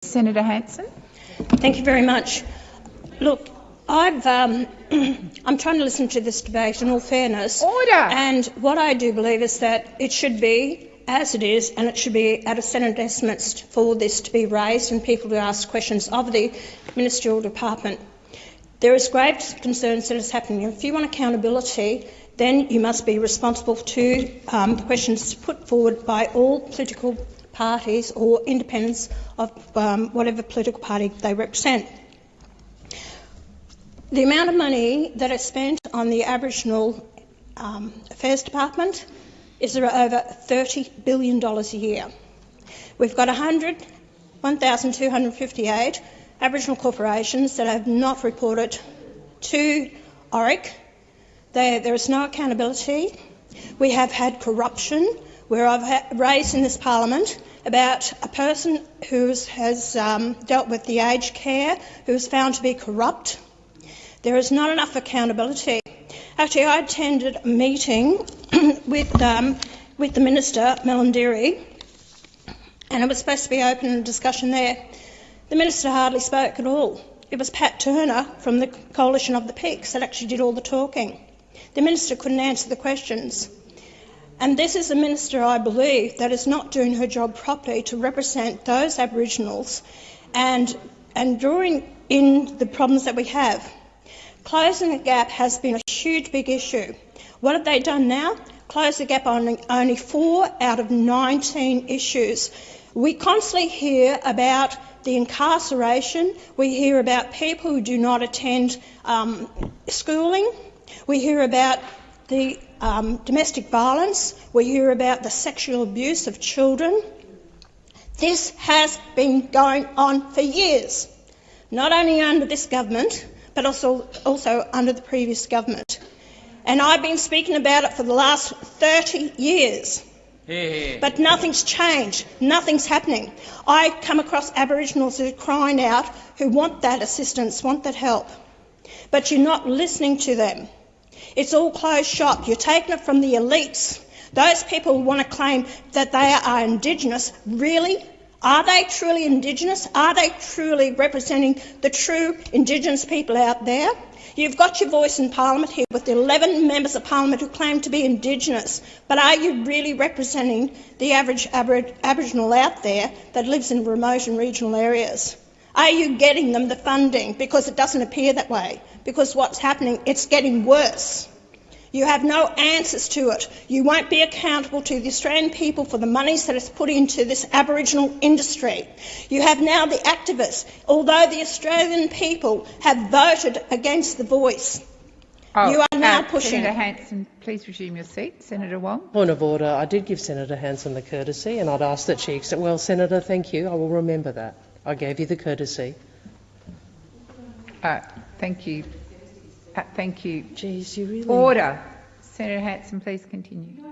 Senator Hanson. Thank you very much. Look, I'm trying to listen to this debate in all fairness. Order! And what I do believe is that it should be as it is, and it should be at a Senate estimates for this to be raised and people to ask questions of the ministerial department. There is grave concerns that is happening. If you want accountability, then you must be responsible to the questions put forward by all political parties or independents of whatever political party they represent. The amount of money that is spent on the Aboriginal Affairs Department is over $30 billion a year. We've got 1,258 Aboriginal corporations that have not reported to ORIC. There is no accountability. We have had corruption, where I've raised in this parliament about a person who has dealt with the aged care who was found to be corrupt. There is not enough accountability. Actually, I attended a meeting with the Minister, Melandiri, and it was supposed to be open discussion there. The Minister hardly spoke at all. It was Pat Turner from the Coalition of the Peaks that actually did all the talking. The Minister couldn't answer the questions. And this is a Minister, I believe, that is not doing her job properly to represent those Aboriginals and drawing in the problems that we have. Closing the gap has been a huge, big issue. What have they done now? Close the gap on only 4 out of 19 issues. We constantly hear about the incarceration. We hear about people who do not attend schooling. We hear about the domestic violence. We hear about the sexual abuse of children. This has been going on for years, not only under this government, but also under the previous government. And I've been speaking about it for the last 30 years. But nothing's changed. Nothing's happening. I come across Aboriginals who are crying out, who want that assistance, want that help. But you're not listening to them. It's all closed shop. You're taking it from the elites. Those people who want to claim that they are Indigenous, really? Are they truly Indigenous? Are they truly representing the true Indigenous people out there? You've got your voice in Parliament here with 11 members of Parliament who claim to be Indigenous, but are you really representing the average Aboriginal out there that lives in remote and regional areas? Are you getting them the funding? Because it doesn't appear that way. Because what's happening, it's getting worse. You have no answers to it. You won't be accountable to the Australian people for the monies that is put into this Aboriginal industry. You have now the activists, although the Australian people have voted against the voice. You are now pushing. Senator Hanson, please resume your seat. Senator Wong. Point of order. I did give Senator Hanson the courtesy, and I'd ask that she accept. Well, Senator, thank you. I will remember that. I gave you the courtesy. Thank you. Thank you. Geez, you really... Order. Senator Hanson, please continue.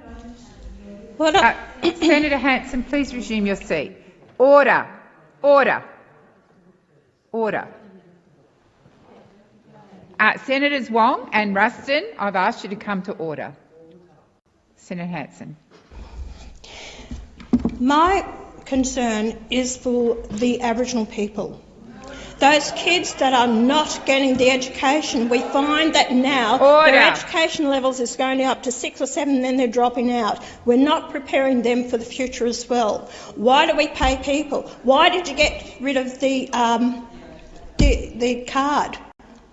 Senator Hanson, please resume your seat. Order. Order. Order. Senators Wong and Ruston, I've asked you to come to order. Senator Hanson. My concern is for the Aboriginal people. Those kids that are not getting the education, we find that now their education levels is going up to 6 or 7, then they're dropping out. We're not preparing them for the future as well. Why do we pay people? Why did you get rid of the card?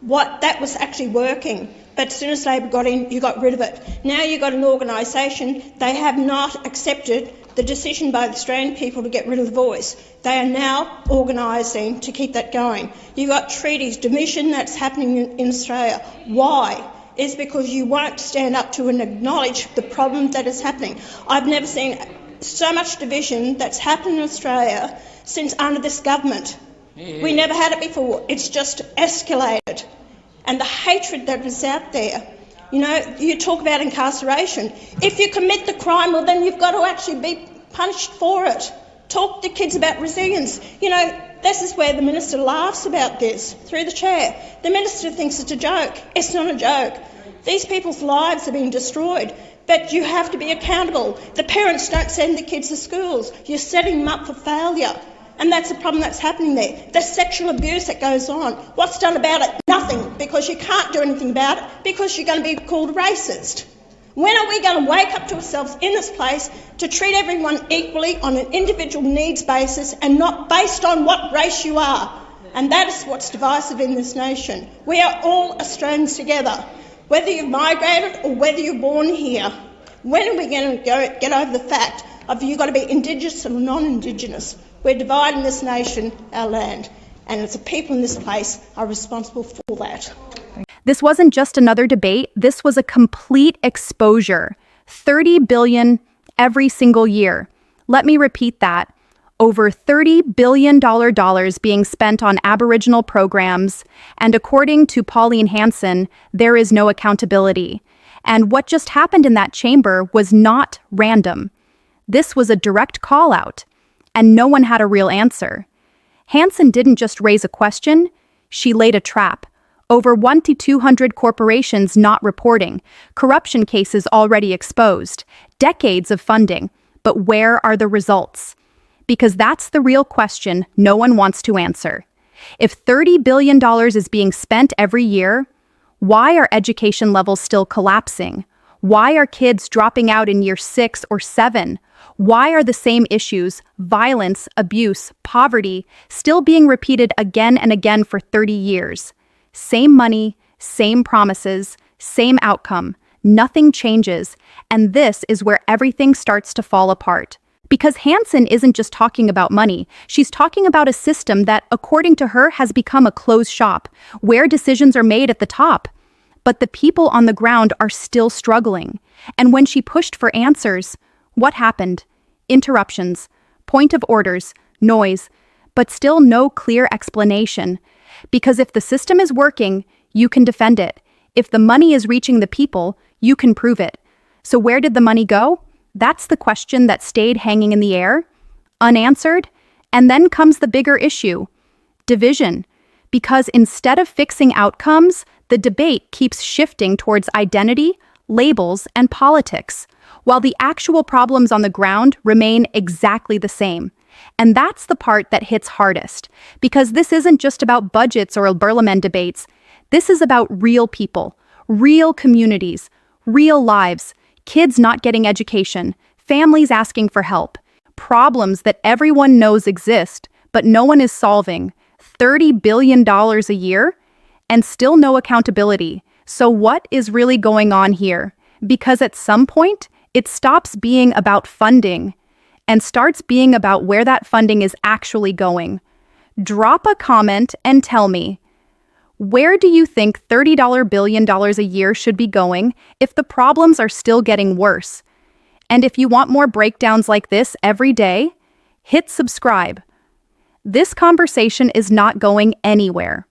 That was actually working. But as soon as Labor got in, you got rid of it. Now you've got an organisation, they have not accepted the decision by the Australian people to get rid of the voice. They are now organising to keep that going. You've got treaties, division that's happening in Australia. Why? It's because you won't stand up to and acknowledge the problem that is happening. I've never seen so much division that's happened in Australia since under this government. We never had it before. It's just escalated. And the hatred that is out there, you know, you talk about incarceration. If you commit the crime, well, then you've got to actually be punished for it. Talk to kids about resilience. You know, this is where the Minister laughs about this, through the chair. The Minister thinks it's a joke. It's not a joke. These people's lives are being destroyed. But you have to be accountable. The parents don't send the kids to schools. You're setting them up for failure. And that's the problem that's happening there. The sexual abuse that goes on. What's done about it? Nothing, because you can't do anything about it because you're going to be called racist. When are we going to wake up to ourselves in this place to treat everyone equally on an individual needs basis and not based on what race you are? And that is what's divisive in this nation. We are all Australians together, whether you've migrated or whether you're born here. When are we going to get over the fact of you've got to be Indigenous or non-Indigenous? We're dividing this nation, our land, and it's the people in this place are responsible for that. This wasn't just another debate, this was a complete exposure. $30 billion every single year. Let me repeat that. Over $30 billion being spent on Aboriginal programs, and according to Pauline Hanson, there is no accountability. And what just happened in that chamber was not random. This was a direct call-out, and no one had a real answer. Hanson didn't just raise a question, she laid a trap. Over 100 to 200 corporations not reporting, corruption cases already exposed, decades of funding. But where are the results? Because that's the real question no one wants to answer. If $30 billion is being spent every year, why are education levels still collapsing? Why are kids dropping out in year 6 or 7? Why are the same issues, violence, abuse, poverty, still being repeated again and again for 30 years? Same money, same promises, same outcome. Nothing changes, and this is where everything starts to fall apart. Because Hanson isn't just talking about money, she's talking about a system that, according to her, has become a closed shop, where decisions are made at the top. But the people on the ground are still struggling. And when she pushed for answers, what happened? Interruptions, point of orders, noise, but still no clear explanation. Because if the system is working, you can defend it. If the money is reaching the people, you can prove it. So where did the money go? That's the question that stayed hanging in the air, unanswered. And then comes the bigger issue, division. Because instead of fixing outcomes, the debate keeps shifting towards identity, labels, and politics, while the actual problems on the ground remain exactly the same. And that's the part that hits hardest, because this isn't just about budgets or Burleman debates. This is about real people, real communities, real lives, kids not getting education, families asking for help, problems that everyone knows exist, but no one is solving. $30 billion a year, and still no accountability. So what is really going on here? Because at some point, it stops being about funding and starts being about where that funding is actually going. Drop a comment and tell me, where do you think $30 billion a year should be going if the problems are still getting worse? And if you want more breakdowns like this every day, hit subscribe. This conversation is not going anywhere.